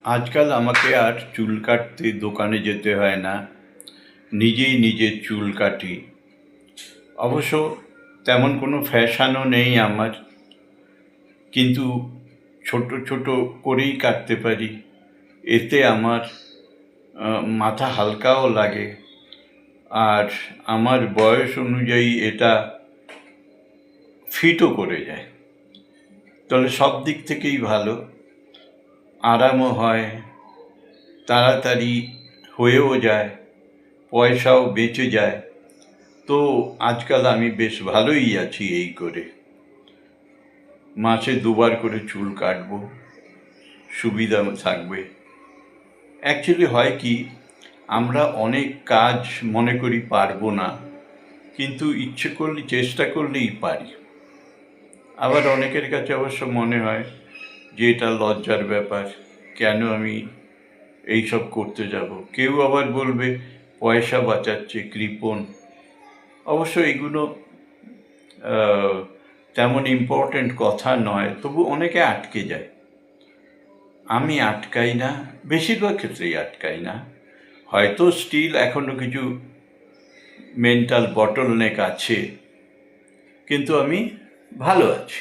আজকাল আমাকে আর চুল কাটতে দোকানে যেতে হয় না, নিজেই নিজের চুল কাটি। অবশ্য তেমন কোনো ফ্যাশনও নেই আমার, কিন্তু ছোট ছোট করেই কাটতে পারি। এতে আমার মাথা হালকাও লাগে, আর আমার বয়স অনুযায়ী এটা ফিটও করে যায়। তাহলে সব দিক থেকেই ভালো, আরামও হয়, তাড়াতাড়ি হয়েও যায়, পয়সাও বেঁচে যায়। তো আজকাল আমি বেশ ভালোই আছি এই করে। মাসে দুবার করে চুল কাটবো, সুবিধা থাকবে। অ্যাকচুয়ালি হয় কি, আমরা অনেক কাজ মনে করি পারবো না, কিন্তু ইচ্ছে করলে চেষ্টা করলেই পারি। আবার অনেকের কাছে অবশ্য মনে হয় যে এটা লজ্জার ব্যাপার, কেন আমি এইসব করতে যাব। কেউ আবার বলবে পয়সা বাঁচাচ্ছে, কৃপণ। অবশ্য এগুলো তেমন ইম্পর্ট্যান্ট কথা নয়, তবু অনেকে আটকে যায়। আমি আটকাই না, বেশিরভাগ ক্ষেত্রেই আটকাই না। হয়তো স্টিল এখনও কিছু মেন্টাল বটলনেক আছে, কিন্তু আমি ভালো আছি।